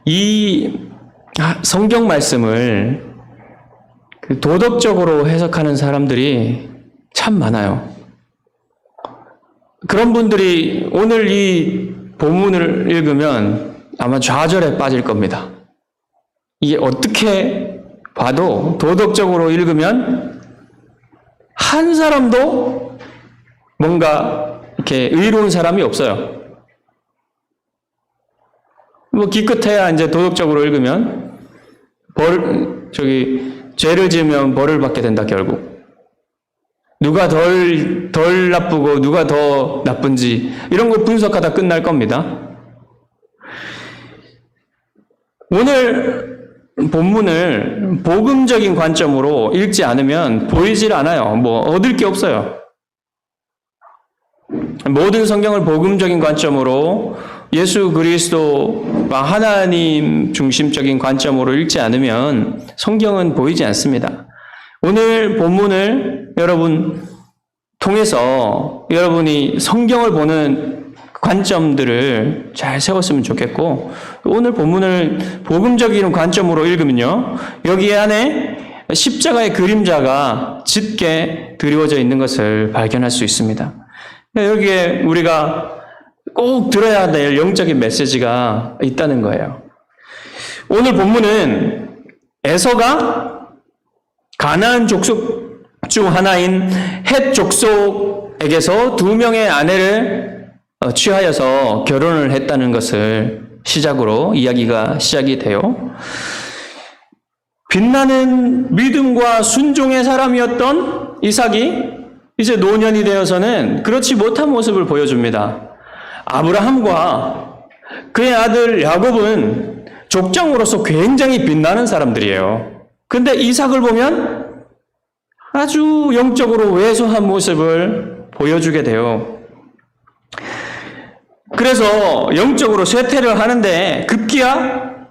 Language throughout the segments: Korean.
이 성경 말씀을 도덕적으로 해석하는 사람들이 참 많아요. 그런 분들이 오늘 이 본문을 읽으면 아마 좌절에 빠질 겁니다. 이게 어떻게 봐도 도덕적으로 읽으면 한 사람도 뭔가 이렇게 의로운 사람이 없어요. 뭐 기껏해야 이제 도덕적으로 읽으면 죄를 지으면 벌을 받게 된다 결국. 누가 덜 나쁘고 누가 더 나쁜지 이런 거 분석하다 끝날 겁니다. 오늘 본문을 복음적인 관점으로 읽지 않으면 보이질 않아요. 뭐 얻을 게 없어요. 모든 성경을 복음적인 관점으로 예수 그리스도와 하나님 중심적인 관점으로 읽지 않으면 성경은 보이지 않습니다. 오늘 본문을 여러분 통해서 여러분이 성경을 보는 관점들을 잘 세웠으면 좋겠고, 오늘 본문을 복음적인 관점으로 읽으면요, 여기 안에 십자가의 그림자가 짙게 드리워져 있는 것을 발견할 수 있습니다. 여기에 우리가 꼭 들어야 될 영적인 메시지가 있다는 거예요. 오늘 본문은 에서가 가나안 족속 중 하나인 헷 족속에게서 2명의 아내를 취하여서 결혼을 했다는 것을 시작으로 이야기가 시작이 돼요. 빛나는 믿음과 순종의 사람이었던 이삭이 이제 노년이 되어서는 그렇지 못한 모습을 보여줍니다. 아브라함과 그의 아들 야곱은 족장으로서 굉장히 빛나는 사람들이에요. 근데 이삭을 보면 아주 영적으로 왜소한 모습을 보여주게 돼요. 그래서 영적으로 쇠퇴를 하는데 급기야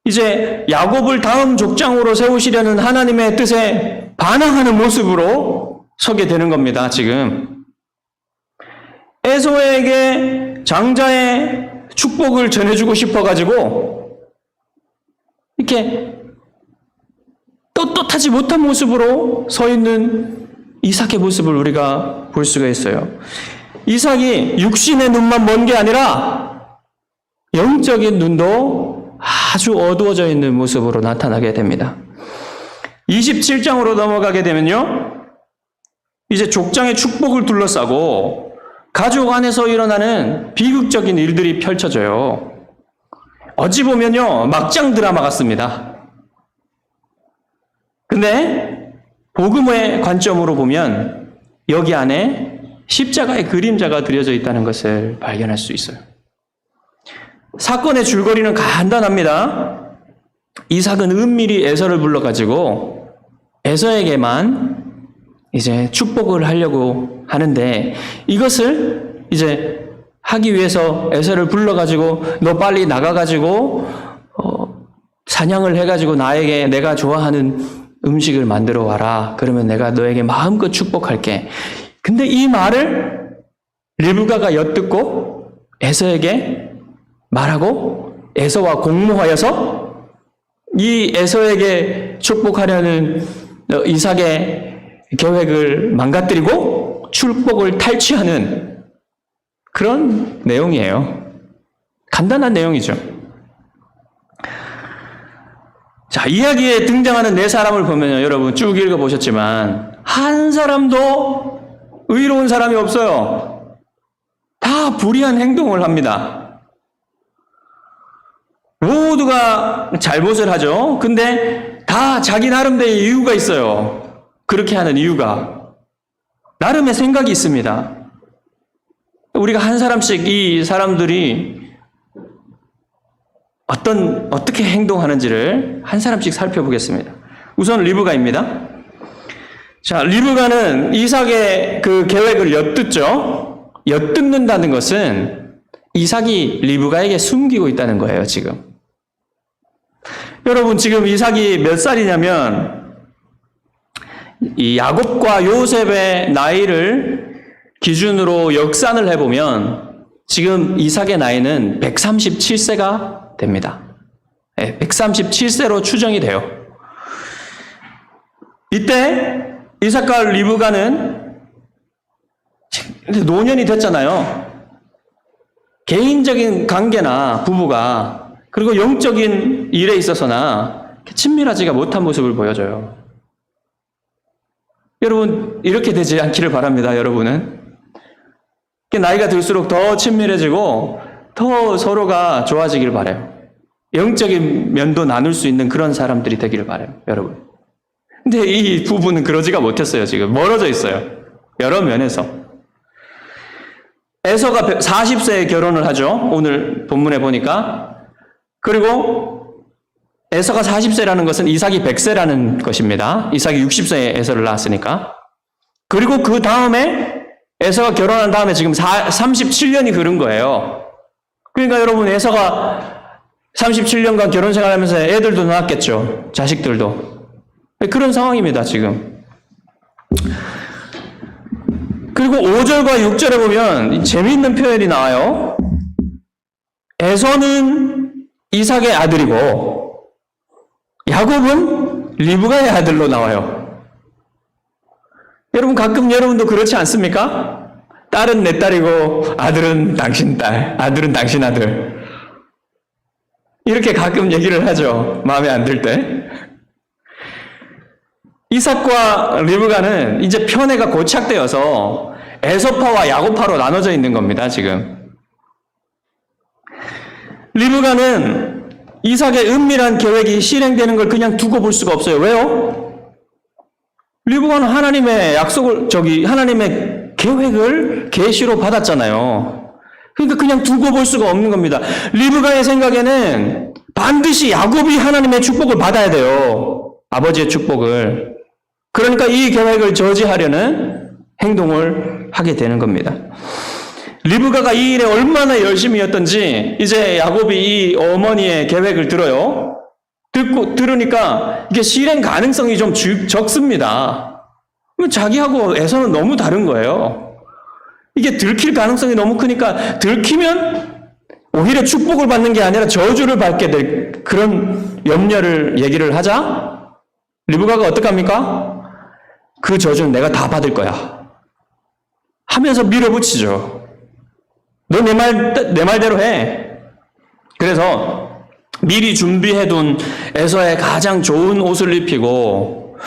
이제 야곱을 다음 족장으로 세우시려는 하나님의 뜻에 반항하는 모습으로 서게 되는 겁니다. 지금 에서에게 장자의 축복을 전해주고 싶어가지고 이렇게 떳떳하지 못한 모습으로 서 있는 이삭의 모습을 우리가 볼 수가 있어요. 이삭이 육신의 눈만 먼 게 아니라 영적인 눈도 아주 어두워져 있는 모습으로 나타나게 됩니다. 27장으로 넘어가게 되면요, 이제 족장의 축복을 둘러싸고 가족 안에서 일어나는 비극적인 일들이 펼쳐져요. 어찌 보면요, 막장 드라마 같습니다. 근데 복음의 관점으로 보면 여기 안에 십자가의 그림자가 드려져 있다는 것을 발견할 수 있어요. 사건의 줄거리는 간단합니다. 이삭은 은밀히 에서를 불러가지고 에서에게만 이제 축복을 하려고 하는데, 이것을 이제 하기 위해서 에서를 불러가지고 너 빨리 나가가지고 사냥을 해가지고 나에게 내가 좋아하는 음식을 만들어 와라. 그러면 내가 너에게 마음껏 축복할게. 근데 이 말을 리브가가 엿듣고 에서에게 말하고 에서와 공모하여서 이 에서에게 축복하려는 이삭의 계획을 망가뜨리고 축복을 탈취하는 그런 내용이에요. 간단한 내용이죠. 자, 이야기에 등장하는 네 사람을 보면요, 여러분 쭉 읽어보셨지만 한 사람도 의로운 사람이 없어요. 다 불의한 행동을 합니다. 모두가 잘못을 하죠. 근데 다 자기 나름대로의 이유가 있어요. 그렇게 하는 이유가 나름의 생각이 있습니다. 우리가 한 사람씩 이 사람들이 어떻게 행동하는지를 한 사람씩 살펴보겠습니다. 우선 리브가입니다. 자, 리브가는 이삭의 그 계획을 엿듣죠. 엿듣는다는 것은 이삭이 리브가에게 숨기고 있다는 거예요, 지금. 여러분, 지금 이삭이 몇 살이냐면, 이 야곱과 요셉의 나이를 기준으로 역산을 해보면, 지금 이삭의 나이는 137세가 됩니다. 137세로 추정이 돼요. 이때 이삭과 리브가는 노년이 됐잖아요. 개인적인 관계나 부부가 그리고 영적인 일에 있어서나 친밀하지가 못한 모습을 보여줘요. 여러분 이렇게 되지 않기를 바랍니다. 여러분은 나이가 들수록 더 친밀해지고 더 서로가 좋아지길 바라요. 영적인 면도 나눌 수 있는 그런 사람들이 되기를 바라요. 여러분. 근데 이 부부는 그러지가 못했어요. 지금 멀어져 있어요. 여러 면에서. 에서가 40세에 결혼을 하죠. 오늘 본문에 보니까. 그리고 에서가 40세라는 것은 이삭이 100세라는 것입니다. 이삭이 60세에 에서를 낳았으니까. 그리고 그 다음에 에서가 결혼한 다음에 지금 37년이 흐른 거예요. 그러니까 여러분 에서가 37년간 결혼 생활하면서 애들도 낳았겠죠. 자식들도. 그런 상황입니다. 지금. 그리고 5절과 6절에 보면 재미있는 표현이 나와요. 에서는 이삭의 아들이고 야곱은 리브가의 아들로 나와요. 여러분 가끔 여러분도 그렇지 않습니까? 딸은 내 딸이고 아들은 당신 딸, 아들은 당신 아들. 이렇게 가끔 얘기를 하죠. 마음에 안 들 때. 이삭과 리브가는 이제 편애가 고착되어서 에서파와 야곱파로 나눠져 있는 겁니다. 지금. 리브가는 이삭의 은밀한 계획이 실행되는 걸 그냥 두고 볼 수가 없어요. 왜요? 리브가는 하나님의 약속을, 하나님의 계획을 계시로 받았잖아요. 그러니까 그냥 두고 볼 수가 없는 겁니다. 리브가의 생각에는 반드시 야곱이 하나님의 축복을 받아야 돼요. 아버지의 축복을. 그러니까 이 계획을 저지하려는 행동을 하게 되는 겁니다. 리브가가 이 일에 얼마나 열심이었던지 이제 야곱이 이 어머니의 계획을 들어요. 들으니까 이게 실행 가능성이 좀 적습니다. 자기하고 에서는 너무 다른 거예요. 이게 들킬 가능성이 너무 크니까 들키면 오히려 축복을 받는 게 아니라 저주를 받게 될 그런 염려를 얘기를 하자 리브가가 어떡합니까? 그 저주는 내가 다 받을 거야 하면서 밀어붙이죠. 너 내 말대로 해. 그래서 미리 준비해둔 에서의 가장 좋은 옷을 입히고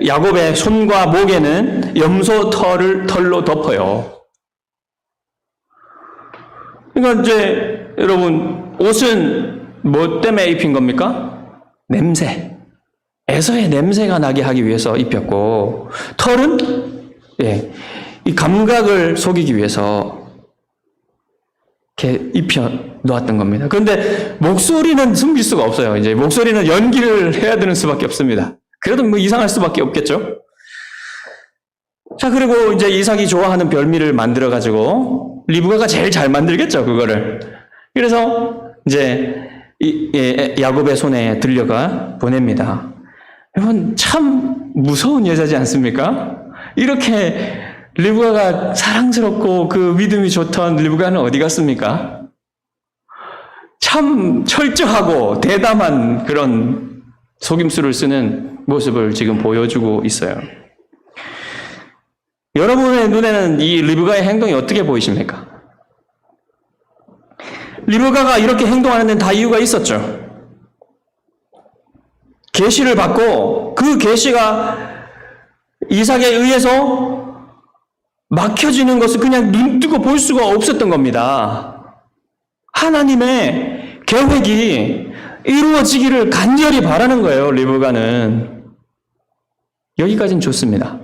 야곱의 손과 목에는 염소 털로 덮어요. 그러니까 이제 여러분 옷은 뭐 때문에 입힌 겁니까? 냄새. 에서의 냄새가 나게 하기 위해서 입혔고 털은 이 감각을 속이기 위해서 이렇게 입혀 놓았던 겁니다. 그런데 목소리는 숨길 수가 없어요. 이제 목소리는 연기를 해야 되는 수밖에 없습니다. 그래도 뭐 이상할 수밖에 없겠죠. 자, 그리고 이제 이삭이 좋아하는 별미를 만들어 가지고 리브가가 제일 잘 만들겠죠, 그거를. 그래서 이제 야곱의 손에 들려가 보냅니다. 여러분 참 무서운 여자지 않습니까? 이렇게 리브가가 사랑스럽고 그 믿음이 좋던 리브가는 어디 갔습니까? 참 철저하고 대담한 그런 속임수를 쓰는 모습을 지금 보여주고 있어요. 여러분의 눈에는 이 리브가의 행동이 어떻게 보이십니까? 리브가가 이렇게 행동하는 데는 다 이유가 있었죠. 계시를 받고 그 계시가 이삭에 의해서 막혀지는 것을 그냥 눈뜨고 볼 수가 없었던 겁니다. 하나님의 계획이 이루어지기를 간절히 바라는 거예요, 리브가는. 여기까지는 좋습니다.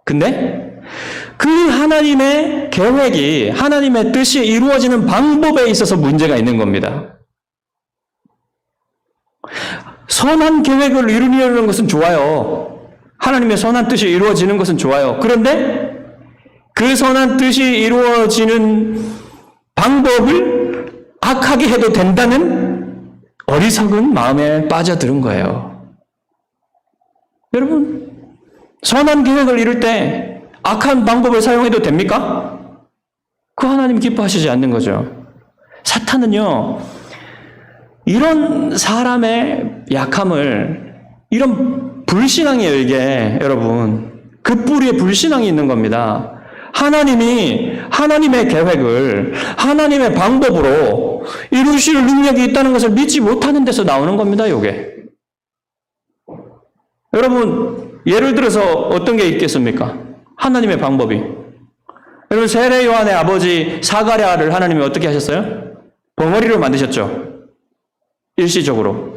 근데 그 하나님의 계획이, 하나님의 뜻이 이루어지는 방법에 있어서 문제가 있는 겁니다. 선한 계획을 이루려는 것은 좋아요. 하나님의 선한 뜻이 이루어지는 것은 좋아요. 그런데 그 선한 뜻이 이루어지는 방법을 악하게 해도 된다는 어리석은 마음에 빠져드는 거예요. 여러분, 선한 계획을 이룰 때 악한 방법을 사용해도 됩니까? 그 하나님 기뻐하시지 않는 거죠. 사탄은요, 이런 사람의 약함을, 이런 불신앙에 의해 여러분, 그 뿌리에 불신앙이 있는 겁니다. 하나님이 하나님의 계획을 하나님의 방법으로 이루실 능력이 있다는 것을 믿지 못하는 데서 나오는 겁니다, 이게. 여러분, 예를 들어서 어떤 게 있겠습니까? 하나님의 방법이. 여러분, 세례 요한의 아버지 사가랴를 하나님이 어떻게 하셨어요? 벙어리로 만드셨죠. 일시적으로.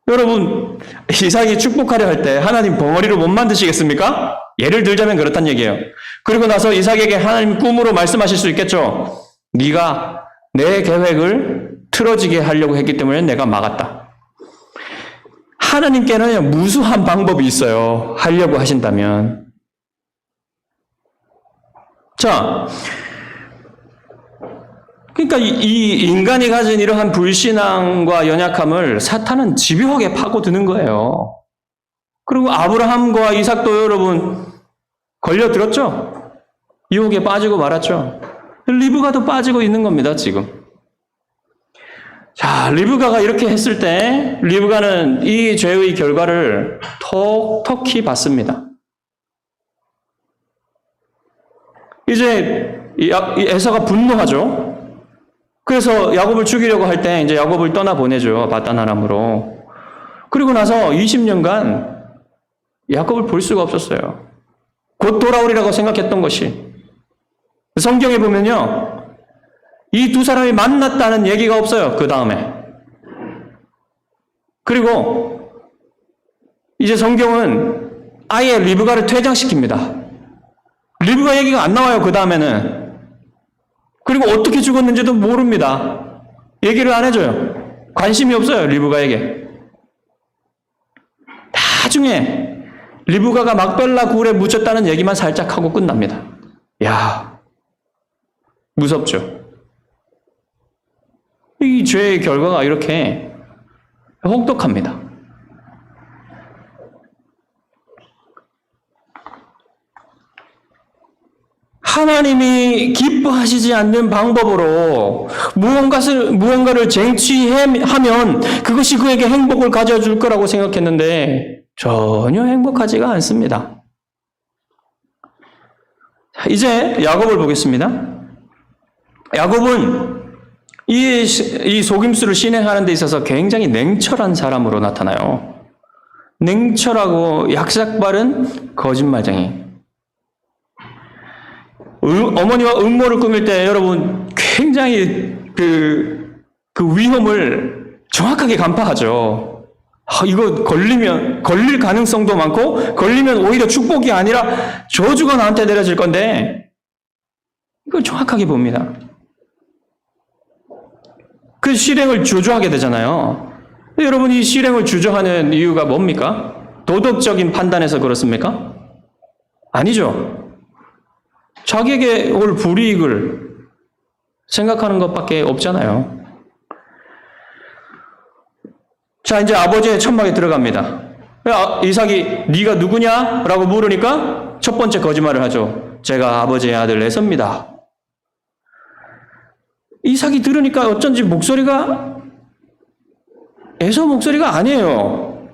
여러분, 이삭이 축복하려 할 때 하나님 벙어리로 못 만드시겠습니까? 예를 들자면 그렇단 얘기예요. 그리고 나서 이삭에게 하나님 꿈으로 말씀하실 수 있겠죠. 네가 내 계획을 틀어지게 하려고 했기 때문에 내가 막았다. 하나님께는 무수한 방법이 있어요. 하려고 하신다면. 자, 그러니까 이 인간이 가진 이러한 불신앙과 연약함을 사탄은 집요하게 파고드는 거예요. 그리고 아브라함과 이삭도 여러분 걸려들었죠. 유혹에 빠지고 말았죠. 리브가도 빠지고 있는 겁니다, 지금. 자, 리브가가 이렇게 했을 때 리브가는 이 죄의 결과를 톡톡히 받습니다. 이제 에서가 분노하죠. 그래서 야곱을 죽이려고 할 때 이제 야곱을 떠나보내죠. 바단 아람으로. 그리고 나서 20년간 야곱을 볼 수가 없었어요. 곧 돌아오리라고 생각했던 것이. 성경에 보면요. 이 두 사람이 만났다는 얘기가 없어요. 그 다음에. 그리고 이제 성경은 아예 리브가를 퇴장시킵니다. 리브가 얘기가 안 나와요. 그 다음에는. 그리고 어떻게 죽었는지도 모릅니다. 얘기를 안 해줘요. 관심이 없어요. 리브가에게. 나중에 리브가가 막벨라 굴에 묻혔다는 얘기만 살짝 하고 끝납니다. 야, 무섭죠. 이 죄의 결과가 이렇게 혹독합니다. 하나님이 기뻐하시지 않는 방법으로 무언가를 쟁취하면 그것이 그에게 행복을 가져줄 거라고 생각했는데 전혀 행복하지가 않습니다. 이제 야곱을 보겠습니다. 야곱은 이 속임수를 실행하는 데 있어서 굉장히 냉철한 사람으로 나타나요. 냉철하고 약삭빠른 거짓말쟁이. 어머니와 음모를 꾸밀 때 여러분 굉장히 그 위험을 정확하게 간파하죠. 이거 걸릴 가능성도 많고 걸리면 오히려 축복이 아니라 저주가 나한테 내려질 건데 이걸 정확하게 봅니다. 그 실행을 주저하게 되잖아요. 여러분 이 실행을 주저하는 이유가 뭡니까? 도덕적인 판단에서 그렇습니까? 아니죠. 자기에게 올 불이익을 생각하는 것밖에 없잖아요. 자, 이제 아버지의 천막에 들어갑니다. 이삭이 네가 누구냐? 라고 물으니까 첫 번째 거짓말을 하죠. 제가 아버지의 아들 에서입니다. 이삭이 들으니까 어쩐지 목소리가 에서 목소리가 아니에요.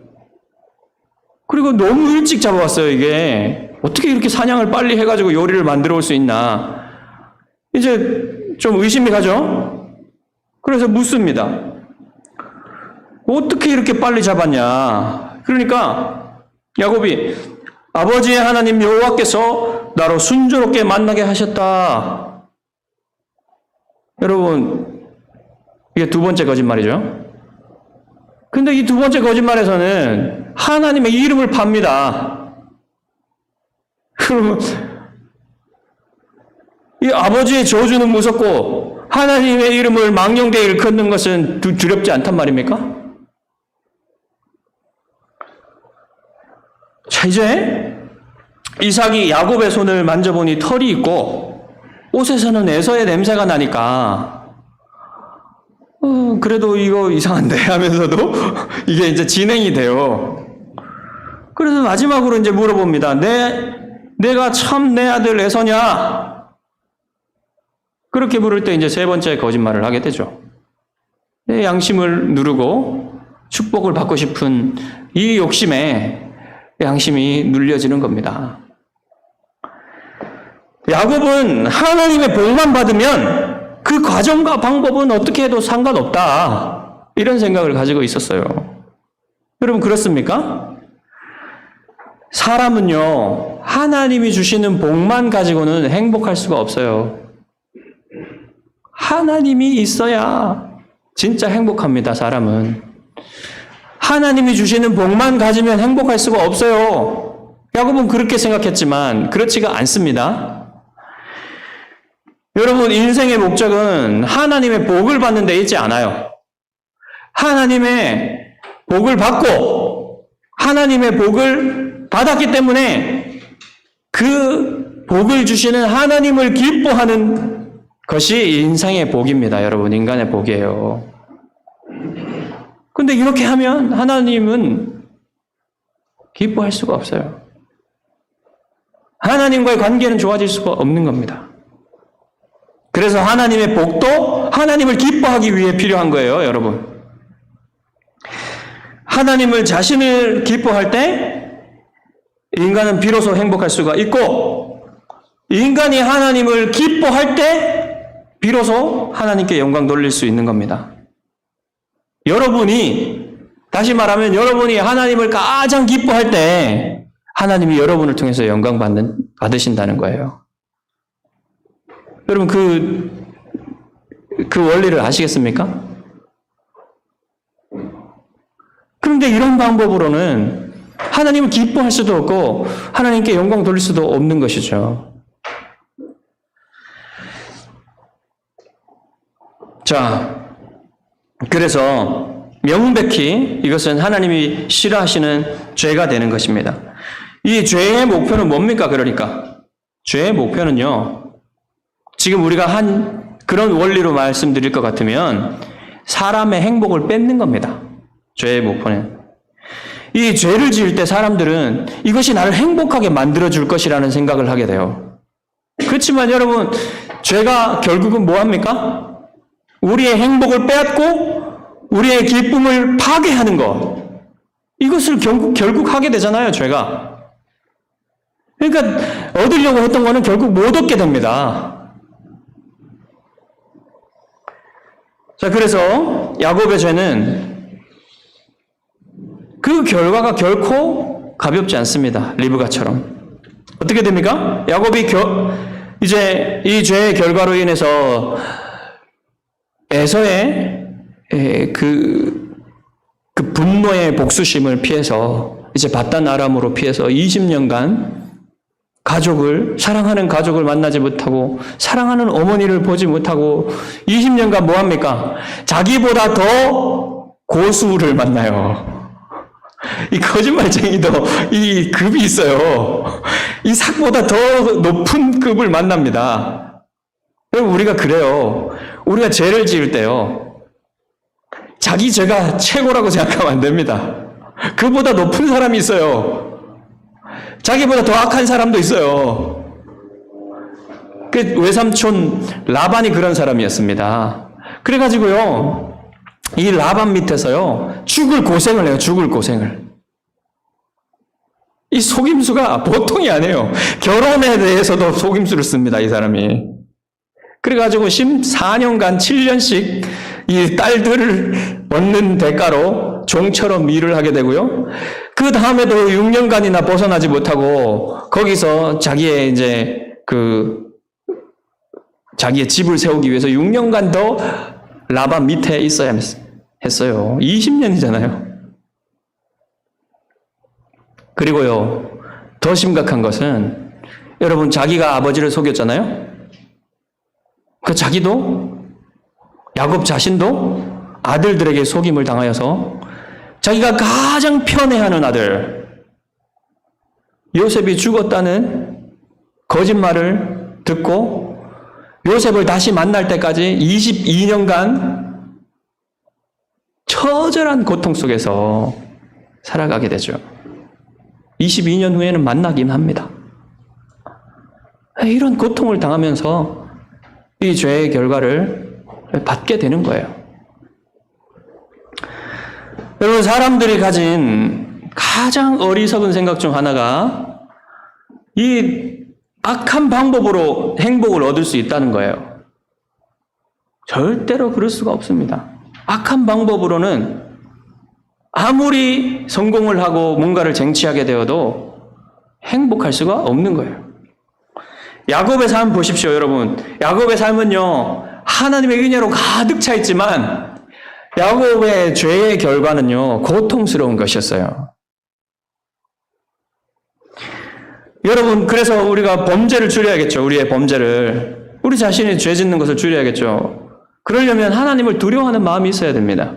그리고 너무 일찍 잡아왔어요, 이게. 어떻게 이렇게 사냥을 빨리 해가지고 요리를 만들어 올 수 있나. 이제 좀 의심이 가죠? 그래서 묻습니다. 어떻게 이렇게 빨리 잡았냐. 그러니까 야곱이 아버지의 하나님 여호와께서 나로 순조롭게 만나게 하셨다. 여러분, 이게 두 번째 거짓말이죠. 근데 이 두 번째 거짓말에서는 하나님의 이름을 팝니다. 그러면 이 아버지의 저주는 무섭고 하나님의 이름을 망령되이 일컫는 것은 두렵지 않단 말입니까? 자, 이제 이삭이 야곱의 손을 만져보니 털이 있고 옷에서는 에서의 냄새가 나니까 그래도 이거 이상한데 하면서도 이게 이제 진행이 돼요. 그래서 마지막으로 이제 물어봅니다. 내가 참 내 아들 에서냐? 그렇게 물을 때 이제 세 번째 거짓말을 하게 되죠. 내 양심을 누르고 축복을 받고 싶은 이 욕심에 양심이 눌려지는 겁니다. 야곱은 하나님의 복만 받으면 그 과정과 방법은 어떻게 해도 상관없다, 이런 생각을 가지고 있었어요. 여러분 그렇습니까? 사람은요, 하나님이 주시는 복만 가지고는 행복할 수가 없어요. 하나님이 있어야 진짜 행복합니다, 사람은. 하나님이 주시는 복만 가지면 행복할 수가 없어요. 야곱은 그렇게 생각했지만 그렇지가 않습니다. 여러분, 인생의 목적은 하나님의 복을 받는 데 있지 않아요. 하나님의 복을 받고 하나님의 복을 받았기 때문에 그 복을 주시는 하나님을 기뻐하는 것이 인생의 복입니다. 여러분, 인간의 복이에요. 근데 이렇게 하면 하나님은 기뻐할 수가 없어요. 하나님과의 관계는 좋아질 수가 없는 겁니다. 그래서 하나님의 복도 하나님을 기뻐하기 위해 필요한 거예요, 여러분. 하나님을 자신을 기뻐할 때 인간은 비로소 행복할 수가 있고, 인간이 하나님을 기뻐할 때 비로소 하나님께 영광 돌릴 수 있는 겁니다. 여러분이, 다시 말하면 여러분이 하나님을 가장 기뻐할 때 하나님이 여러분을 통해서 영광 받으신다는 거예요. 여러분 그 원리를 아시겠습니까? 그런데 이런 방법으로는 하나님을 기뻐할 수도 없고 하나님께 영광 돌릴 수도 없는 것이죠. 자, 그래서 명백히 이것은 하나님이 싫어하시는 죄가 되는 것입니다. 이 죄의 목표는 뭡니까? 그러니까 죄의 목표는요, 지금 우리가 한 그런 원리로 말씀드릴 것 같으면 사람의 행복을 뺏는 겁니다. 죄의 목표는. 이 죄를 지을 때 사람들은 이것이 나를 행복하게 만들어줄 것이라는 생각을 하게 돼요. 그렇지만 여러분, 죄가 결국은 뭐합니까? 우리의 행복을 빼앗고 우리의 기쁨을 파괴하는 것. 이것을 결국 하게 되잖아요, 죄가. 그러니까 얻으려고 했던 거는 결국 못 얻게 됩니다. 자, 그래서 야곱의 죄는 그 결과가 결코 가볍지 않습니다. 리브가처럼. 어떻게 됩니까? 야곱이 이제 이 죄의 결과로 인해서 에서의 그 분노의 복수심을 피해서, 이제 바단 아람으로 피해서 20년간 사랑하는 가족을 만나지 못하고 사랑하는 어머니를 보지 못하고 20년간 뭐합니까? 자기보다 더 고수를 만나요. 이 거짓말쟁이도 이 급이 있어요. 이 삭보다 더 높은 급을 만납니다. 여러분, 우리가 그래요. 우리가 죄를 지을 때요, 자기 죄가 최고라고 생각하면 안 됩니다. 그보다 높은 사람이 있어요. 자기보다 더 악한 사람도 있어요. 그 외삼촌 라반이 그런 사람이었습니다. 그래가지고요, 이 라반 밑에서요, 죽을 고생을 해요. 죽을 고생을. 이 속임수가 보통이 아니에요. 결혼에 대해서도 속임수를 씁니다, 이 사람이. 그래가지고 14년간 7년씩 이 딸들을 얻는 대가로 종처럼 일을 하게 되고요. 그 다음에도 6년간이나 벗어나지 못하고 거기서 자기의 자기의 집을 세우기 위해서 6년간 더 라반 밑에 있어야 했어요. 20년이잖아요. 그리고요, 더 심각한 것은, 여러분, 자기가 아버지를 속였잖아요. 그 자기도, 야곱 자신도 아들들에게 속임을 당하여서 자기가 가장 편애하는 아들 요셉이 죽었다는 거짓말을 듣고 요셉을 다시 만날 때까지 22년간 처절한 고통 속에서 살아가게 되죠. 22년 후에는 만나긴 합니다. 이런 고통을 당하면서 이 죄의 결과를 받게 되는 거예요. 여러분, 사람들이 가진 가장 어리석은 생각 중 하나가 이 악한 방법으로 행복을 얻을 수 있다는 거예요. 절대로 그럴 수가 없습니다. 악한 방법으로는 아무리 성공을 하고 뭔가를 쟁취하게 되어도 행복할 수가 없는 거예요. 야곱의 삶 보십시오, 여러분. 야곱의 삶은요, 하나님의 은혜로 가득 차 있지만 야곱의 죄의 결과는요, 고통스러운 것이었어요. 여러분, 그래서 우리가 범죄를 줄여야겠죠. 우리의 범죄를. 우리 자신이 죄 짓는 것을 줄여야겠죠. 그러려면 하나님을 두려워하는 마음이 있어야 됩니다.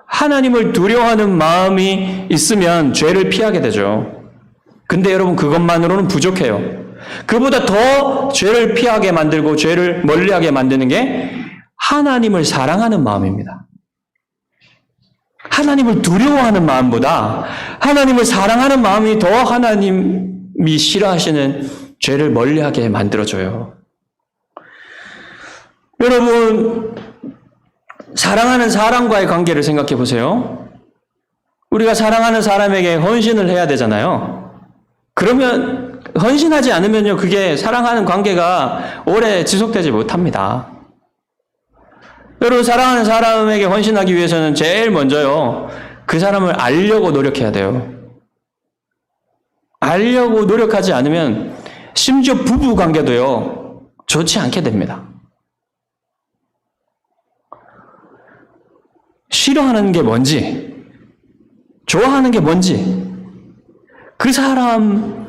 하나님을 두려워하는 마음이 있으면 죄를 피하게 되죠. 근데 여러분, 그것만으로는 부족해요. 그보다 더 죄를 피하게 만들고 죄를 멀리하게 만드는 게 하나님을 사랑하는 마음입니다. 하나님을 두려워하는 마음보다 하나님을 사랑하는 마음이 더 하나님이 싫어하시는 죄를 멀리하게 만들어줘요. 여러분, 사랑하는 사람과의 관계를 생각해 보세요. 우리가 사랑하는 사람에게 헌신을 해야 되잖아요. 그러면 헌신하지 않으면요, 그게 사랑하는 관계가 오래 지속되지 못합니다. 여러분, 사랑하는 사람에게 헌신하기 위해서는 제일 먼저요, 그 사람을 알려고 노력해야 돼요. 알려고 노력하지 않으면 심지어 부부 관계도요, 좋지 않게 됩니다. 싫어하는 게 뭔지, 좋아하는 게 뭔지, 그 사람을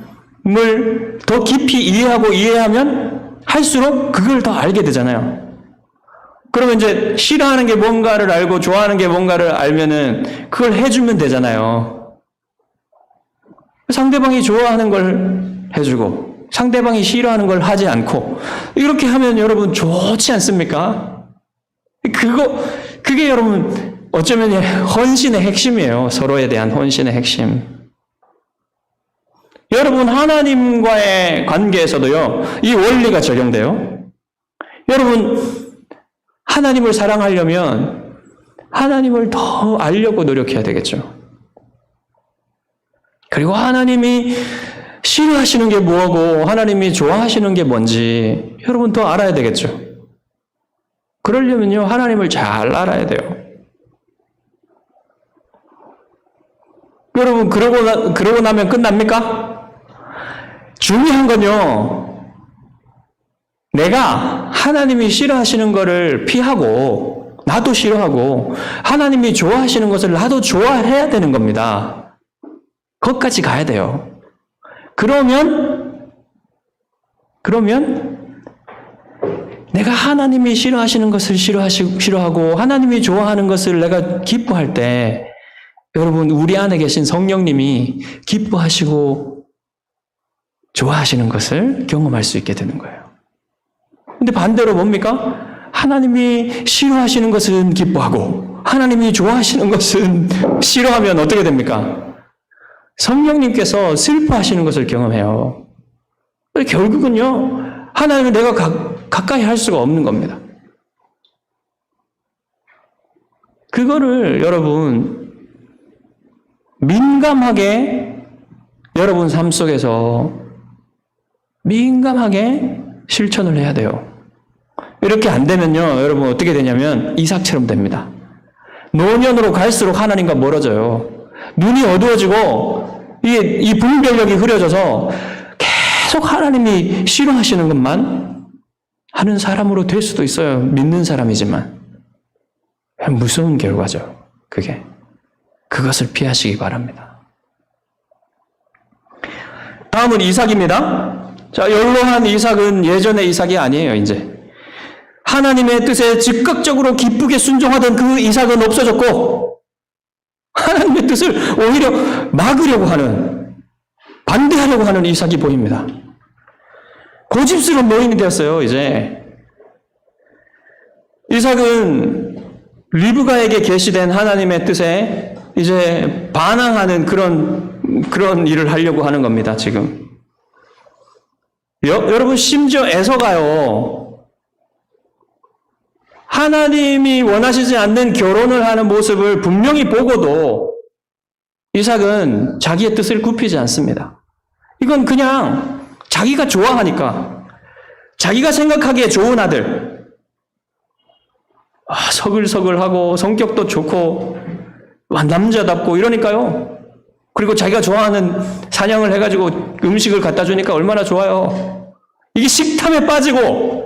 더 깊이 이해하고 이해하면 할수록 그걸 더 알게 되잖아요. 그러면 이제 싫어하는 게 뭔가를 알고 좋아하는 게 뭔가를 알면은 그걸 해주면 되잖아요. 상대방이 좋아하는 걸 해주고 상대방이 싫어하는 걸 하지 않고 이렇게 하면 여러분 좋지 않습니까? 그게 여러분 어쩌면 헌신의 핵심이에요. 서로에 대한 헌신의 핵심. 여러분, 하나님과의 관계에서도요, 이 원리가 적용돼요. 여러분, 하나님을 사랑하려면 하나님을 더 알려고 노력해야 되겠죠. 그리고 하나님이 싫어하시는 게 뭐고 하나님이 좋아하시는 게 뭔지 여러분 더 알아야 되겠죠. 그러려면요, 하나님을 잘 알아야 돼요. 여러분, 그러고 나면 끝납니까? 중요한 건요, 내가 하나님이 싫어하시는 것을 피하고, 나도 싫어하고, 하나님이 좋아하시는 것을 나도 좋아해야 되는 겁니다. 거기까지 가야 돼요. 그러면 내가 하나님이 싫어하시는 것을 싫어하고, 하나님이 좋아하는 것을 내가 기뻐할 때, 여러분, 우리 안에 계신 성령님이 기뻐하시고 좋아하시는 것을 경험할 수 있게 되는 거예요. 근데 반대로 뭡니까? 하나님이 싫어하시는 것은 기뻐하고 하나님이 좋아하시는 것은 싫어하면 어떻게 됩니까? 성령님께서 슬퍼하시는 것을 경험해요. 결국은요, 하나님을 내가 가까이 할 수가 없는 겁니다. 그거를 여러분 민감하게 여러분 삶 속에서 민감하게 실천을 해야 돼요. 이렇게 안 되면요, 여러분 어떻게 되냐면 이삭처럼 됩니다. 노년으로 갈수록 하나님과 멀어져요. 눈이 어두워지고 이 분별력이 흐려져서 계속 하나님이 싫어하시는 것만 하는 사람으로 될 수도 있어요. 믿는 사람이지만. 무서운 결과죠, 그게. 그것을 피하시기 바랍니다. 다음은 이삭입니다. 자, 연로한 이삭은 예전의 이삭이 아니에요, 이제. 하나님의 뜻에 즉각적으로 기쁘게 순종하던 그 이삭은 없어졌고, 하나님의 뜻을 오히려 막으려고 하는, 반대하려고 하는 이삭이 보입니다. 고집스러운 노인이 되었어요, 이제. 이삭은 리브가에게 계시된 하나님의 뜻에 이제 반항하는 그런 일을 하려고 하는 겁니다, 지금. 여러분, 심지어 에서가요, 하나님이 원하시지 않는 결혼을 하는 모습을 분명히 보고도 이삭은 자기의 뜻을 굽히지 않습니다. 이건 그냥 자기가 좋아하니까, 자기가 생각하기에 좋은 아들, 서글서글하고 성격도 좋고 남자답고 이러니까요. 그리고 자기가 좋아하는 사냥을 해가지고 음식을 갖다 주니까 얼마나 좋아요. 이게 식탐에 빠지고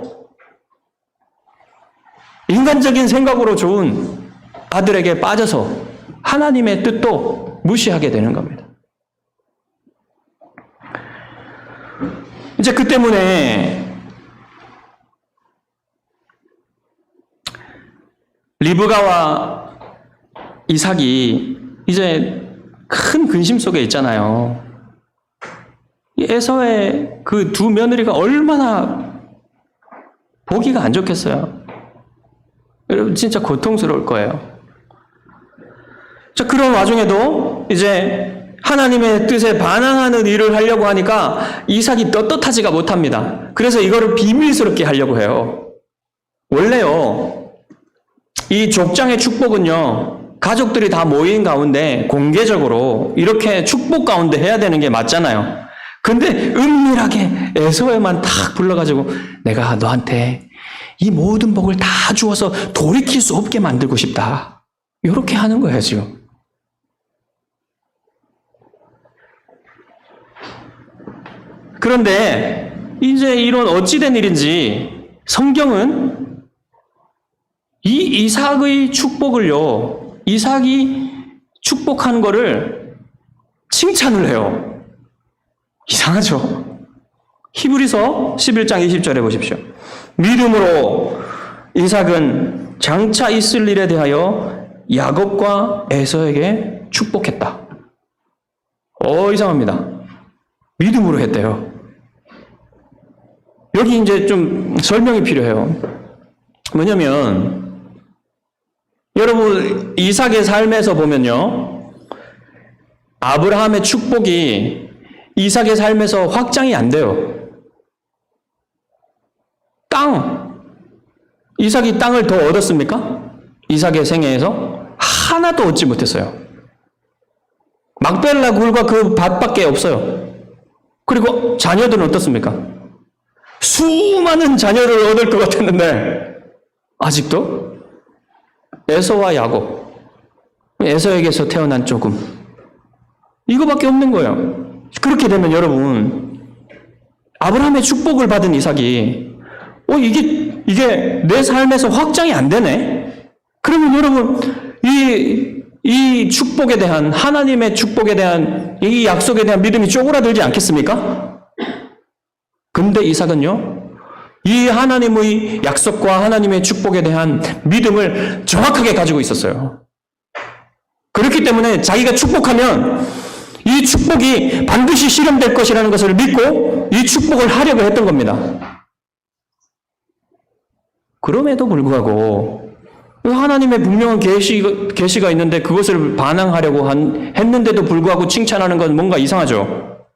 인간적인 생각으로 좋은 아들에게 빠져서 하나님의 뜻도 무시하게 되는 겁니다. 이제 그 때문에 리브가와 이삭이 이제 큰 근심 속에 있잖아요. 에서의 그 두 며느리가 얼마나 보기가 안 좋겠어요. 여러분 진짜 고통스러울 거예요. 자, 그런 와중에도 이제 하나님의 뜻에 반항하는 일을 하려고 하니까 이삭이 떳떳하지가 못합니다. 그래서 이거를 비밀스럽게 하려고 해요. 원래요, 이 족장의 축복은요, 가족들이 다 모인 가운데 공개적으로 이렇게 축복 가운데 해야 되는 게 맞잖아요. 근데 은밀하게 에서에만 탁 불러가지고 내가 너한테 이 모든 복을 다 주어서 돌이킬 수 없게 만들고 싶다. 이렇게 하는 거예요, 지금. 그런데 이제 이런 어찌된 일인지 성경은 이 이삭의 축복을요, 이삭이 축복한 거를 칭찬을 해요. 이상하죠? 히브리서 11장 20절에 보십시오. 믿음으로 이삭은 장차 있을 일에 대하여 야곱과 에서에게 축복했다. 이상합니다. 믿음으로 했대요. 여기 이제 좀 설명이 필요해요. 뭐냐면 여러분 이삭의 삶에서 보면요, 아브라함의 축복이 이삭의 삶에서 확장이 안 돼요. 이삭이 땅을 더 얻었습니까? 이삭의 생애에서 하나도 얻지 못했어요. 막벨라 굴과 그 밭밖에 없어요. 그리고 자녀들은 어떻습니까? 수많은 자녀를 얻을 것 같았는데 아직도 에서와 야곱, 에서에게서 태어난 조금, 이거밖에 없는 거예요. 그렇게 되면 여러분, 아브라함의 축복을 받은 이삭이 이게 내 삶에서 확장이 안 되네? 그러면 여러분, 이 축복에 대한, 하나님의 축복에 대한, 이 약속에 대한 믿음이 쪼그라들지 않겠습니까? 근데 이삭은요, 이 하나님의 약속과 하나님의 축복에 대한 믿음을 정확하게 가지고 있었어요. 그렇기 때문에 자기가 축복하면 이 축복이 반드시 실현될 것이라는 것을 믿고 이 축복을 하려고 했던 겁니다. 그럼에도 불구하고 하나님의 분명한 계시가 있는데 그것을 반항하려고 했는데도 불구하고 칭찬하는 건 뭔가 이상하죠.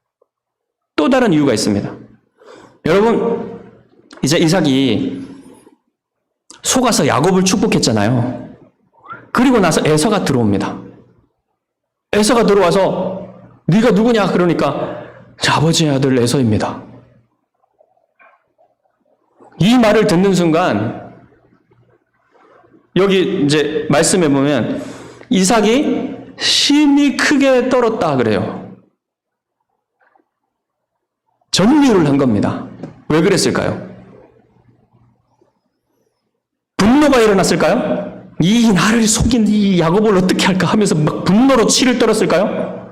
또 다른 이유가 있습니다. 여러분, 이제 이삭이 속아서 야곱을 축복했잖아요. 그리고 나서 에서가 들어옵니다. 에서가 들어와서 네가 누구냐? 그러니까 아버지의 아들 에서입니다. 이 말을 듣는 순간 여기 이제 말씀해 보면 이삭이 심히 크게 떨었다 그래요. 전율을 한 겁니다. 왜 그랬을까요? 분노가 일어났을까요? 이 나를 속인 이 야곱을 어떻게 할까 하면서 막 분노로 치를 떨었을까요?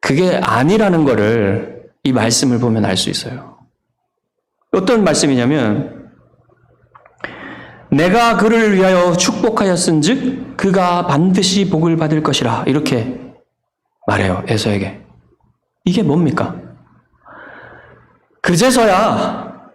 그게 아니라는 거를 이 말씀을 보면 알 수 있어요. 어떤 말씀이냐면 내가 그를 위하여 축복하였은즉 그가 반드시 복을 받을 것이라, 이렇게 말해요. 에서에게. 이게 뭡니까? 그제서야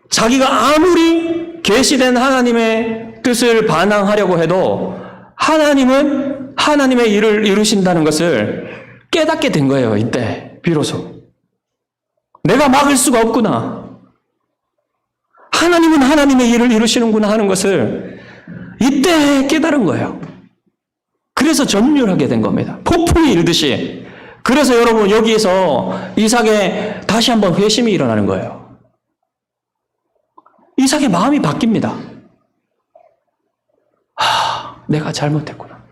자기가 아무리 계시된 하나님의 뜻을 반항하려고 해도 하나님은 하나님의 일을 이루신다는 것을 깨닫게 된 거예요. 이때 비로소 내가 막을 수가 없구나. 하나님은 하나님의 일을 이루시는구나 하는 것을 이때 깨달은 거예요. 그래서 전율하게 된 겁니다. 폭풍이 일듯이. 그래서 여러분 여기에서 이삭의 다시 한번 회심이 일어나는 거예요. 이삭의 마음이 바뀝니다. 내가 잘못했구나.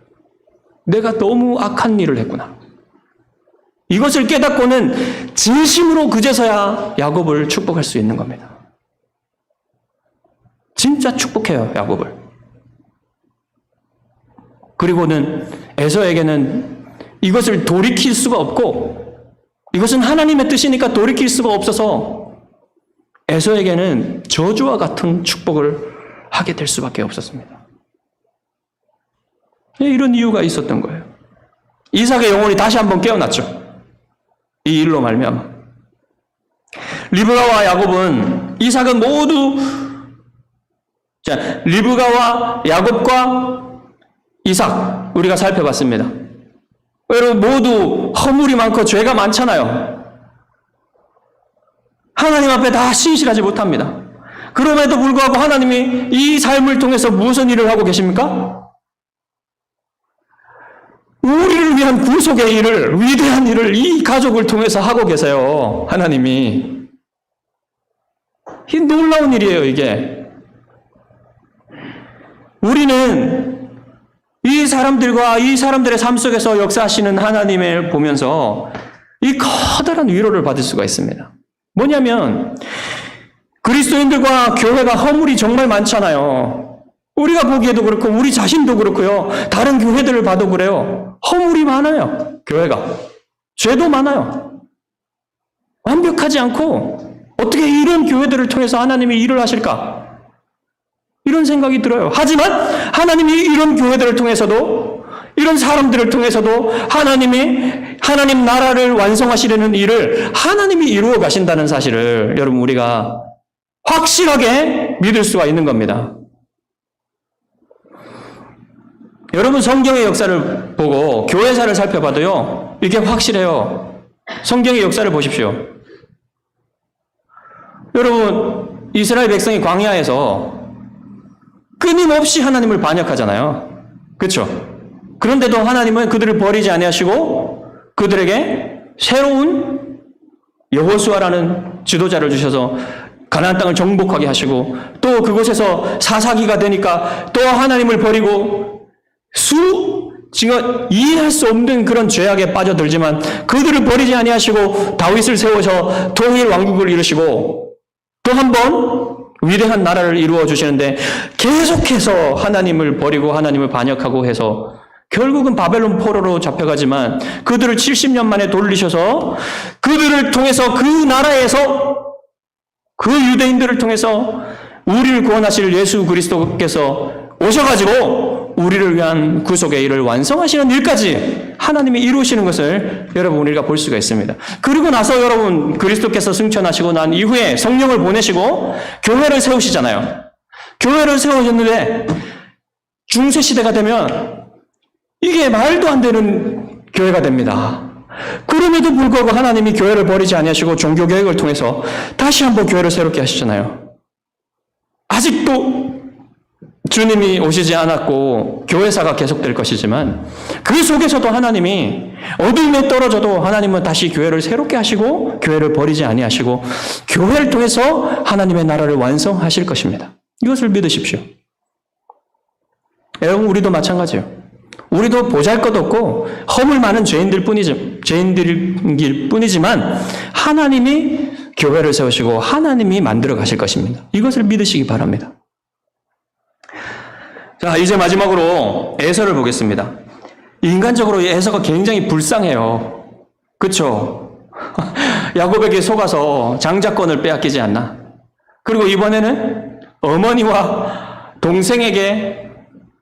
내가 너무 악한 일을 했구나. 이것을 깨닫고는 진심으로 그제서야 야곱을 축복할 수 있는 겁니다. 진짜 축복해요, 야곱을. 그리고는 에서에게는 이것을 돌이킬 수가 없고, 이것은 하나님의 뜻이니까 돌이킬 수가 없어서 에서에게는 저주와 같은 축복을 하게 될 수밖에 없었습니다. 이런 이유가 있었던 거예요. 이삭의 영혼이 다시 한번 깨어났죠. 이 일로 말미암아. 리브가와 야곱은, 이삭은 모두, 리브가와 야곱과 이삭 우리가 살펴봤습니다. 여러분 모두 허물이 많고 죄가 많잖아요. 하나님 앞에 다 신실하지 못합니다. 그럼에도 불구하고 하나님이 이 삶을 통해서 무슨 일을 하고 계십니까? 우리를 위한 구속의 일을, 위대한 일을 이 가족을 통해서 하고 계세요. 하나님이. 이 놀라운 일이에요, 이게. 우리는 이 사람들과 이 사람들의 삶 속에서 역사하시는 하나님을 보면서 이 커다란 위로를 받을 수가 있습니다. 뭐냐면 그리스도인들과 교회가 허물이 정말 많잖아요. 우리가 보기에도 그렇고 우리 자신도 그렇고요. 다른 교회들을 봐도 그래요. 허물이 많아요. 교회가. 죄도 많아요. 완벽하지 않고 어떻게 이런 교회들을 통해서 하나님이 일을 하실까? 이런 생각이 들어요. 하지만 하나님이 이런 교회들을 통해서도, 이런 사람들을 통해서도 하나님 나라를 완성하시려는 일을 하나님이 이루어 가신다는 사실을 여러분 우리가 확실하게 믿을 수가 있는 겁니다. 여러분 성경의 역사를 보고 교회사를 살펴봐도요, 이게 확실해요. 성경의 역사를 보십시오. 여러분 이스라엘 백성이 광야에서 끊임없이 하나님을 반역하잖아요. 그렇죠? 그런데도 하나님은 그들을 버리지 아니하시고 그들에게 새로운 여호수아라는 지도자를 주셔서 가나안 땅을 정복하게 하시고, 또 그곳에서 사사기가 되니까 또 하나님을 버리고 지금 이해할 수 없는 그런 죄악에 빠져들지만 그들을 버리지 아니하시고 다윗을 세우셔 통일 왕국을 이루시고 또 한 번 위대한 나라를 이루어 주시는데, 계속해서 하나님을 버리고 하나님을 반역하고 해서 결국은 바벨론 포로로 잡혀가지만 그들을 70년 만에 돌리셔서 그들을 통해서 그 나라에서 그 유대인들을 통해서 우리를 구원하실 예수 그리스도께서 오셔가지고 우리를 위한 구속의 일을 완성하시는 일까지 하나님이 이루시는 것을 여러분 우리가 볼 수가 있습니다. 그리고 나서 여러분 그리스도께서 승천하시고 난 이후에 성령을 보내시고 교회를 세우시잖아요. 교회를 세우셨는데 중세시대가 되면 이게 말도 안 되는 교회가 됩니다. 그럼에도 불구하고 하나님이 교회를 버리지 아니하시고 종교개혁을 통해서 다시 한번 교회를 새롭게 하시잖아요. 아직도 주님이 오시지 않았고 교회사가 계속될 것이지만 그 속에서도 하나님이 어둠에 떨어져도 하나님은 다시 교회를 새롭게 하시고 교회를 버리지 아니하시고 교회를 통해서 하나님의 나라를 완성하실 것입니다. 이것을 믿으십시오. 여러분 우리도 마찬가지예요. 우리도 보잘것없고 허물 많은 죄인들일 뿐이지만 하나님이 교회를 세우시고 하나님이 만들어 가실 것입니다. 이것을 믿으시기 바랍니다. 자, 이제 마지막으로 에서를 보겠습니다. 인간적으로 에서가 굉장히 불쌍해요. 그렇죠? 야곱에게 속아서 장자권을 빼앗기지 않나? 그리고 이번에는 어머니와 동생에게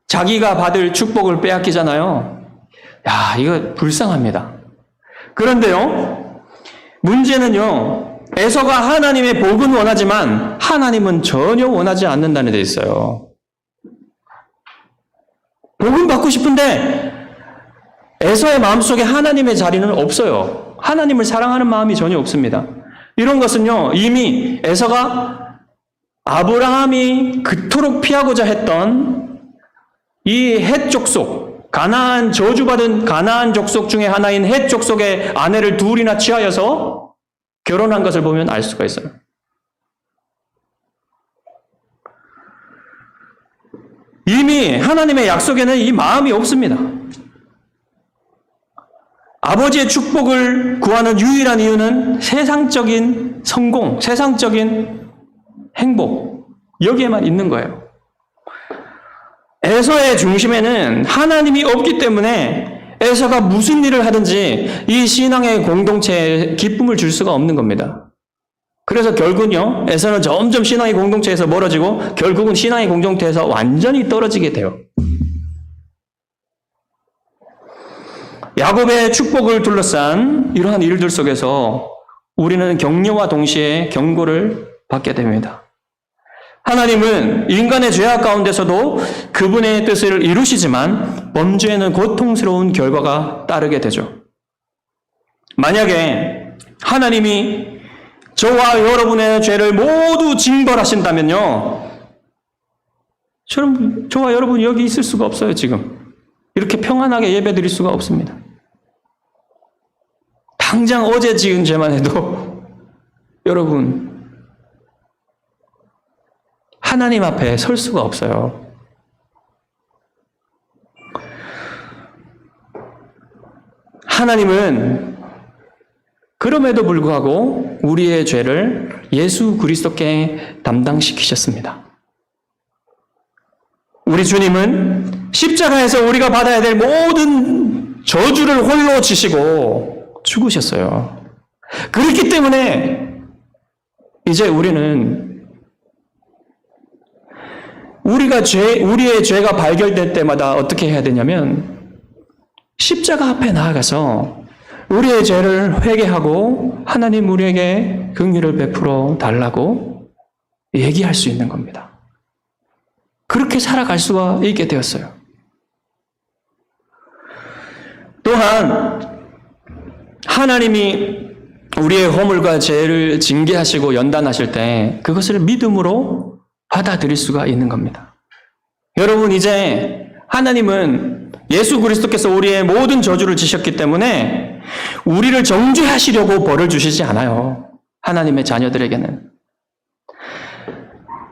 자기가 받을 축복을 빼앗기잖아요. 야, 이거 불쌍합니다. 그런데요, 문제는요, 에서가 하나님의 복은 원하지만 하나님은 전혀 원하지 않는다는 데 있어요. 복은 받고 싶은데 에서의 마음속에 하나님의 자리는 없어요. 하나님을 사랑하는 마음이 전혀 없습니다. 이런 것은요, 이미 에서가 아브라함이 그토록 피하고자 했던 이 헷 족속, 가나안 저주받은 가나안 족속 중에 하나인 헷 족속의 아내를 둘이나 취하여서 결혼한 것을 보면 알 수가 있어요. 이미 하나님의 약속에는 이 마음이 없습니다. 아버지의 축복을 구하는 유일한 이유는 세상적인 성공, 세상적인 행복, 여기에만 있는 거예요. 에서의 중심에는 하나님이 없기 때문에 에서가 무슨 일을 하든지 이 신앙의 공동체에 기쁨을 줄 수가 없는 겁니다. 그래서 결국은요, 에서는 점점 신앙의 공동체에서 멀어지고 결국은 신앙의 공동체에서 완전히 떨어지게 돼요. 야곱의 축복을 둘러싼 이러한 일들 속에서 우리는 격려와 동시에 경고를 받게 됩니다. 하나님은 인간의 죄악 가운데서도 그분의 뜻을 이루시지만 범죄에는 고통스러운 결과가 따르게 되죠. 만약에 하나님이 저와 여러분의 죄를 모두 징벌하신다면요, 저와 여러분이 여기 있을 수가 없어요. 지금 이렇게 평안하게 예배드릴 수가 없습니다. 당장 어제 지은 죄만 해도 여러분 하나님 앞에 설 수가 없어요. 하나님은 그럼에도 불구하고 우리의 죄를 예수 그리스도께 담당시키셨습니다. 우리 주님은 십자가에서 우리가 받아야 될 모든 저주를 홀로 지시고 죽으셨어요. 그렇기 때문에 이제 우리는 우리의 죄가 발견될 때마다 어떻게 해야 되냐면 십자가 앞에 나아가서 우리의 죄를 회개하고 하나님 우리에게 긍휼을 베풀어 달라고 얘기할 수 있는 겁니다. 그렇게 살아갈 수가 있게 되었어요. 또한 하나님이 우리의 허물과 죄를 징계하시고 연단하실 때 그것을 믿음으로 받아들일 수가 있는 겁니다. 여러분, 이제 하나님은 예수 그리스도께서 우리의 모든 저주를 지셨기 때문에 우리를 정죄하시려고 벌을 주시지 않아요. 하나님의 자녀들에게는.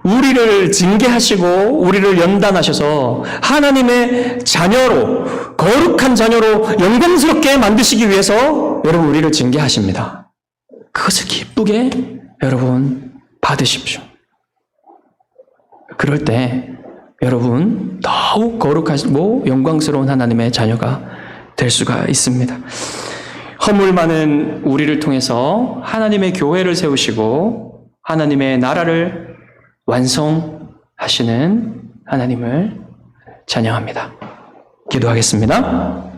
우리를 징계하시고 우리를 연단하셔서 하나님의 자녀로, 거룩한 자녀로 영광스럽게 만드시기 위해서 여러분 우리를 징계하십니다. 그것을 기쁘게 여러분 받으십시오. 그럴 때 여러분 더욱 거룩하시고 영광스러운 하나님의 자녀가 될 수가 있습니다. 허물 많은 우리를 통해서 하나님의 교회를 세우시고 하나님의 나라를 완성하시는 하나님을 찬양합니다. 기도하겠습니다.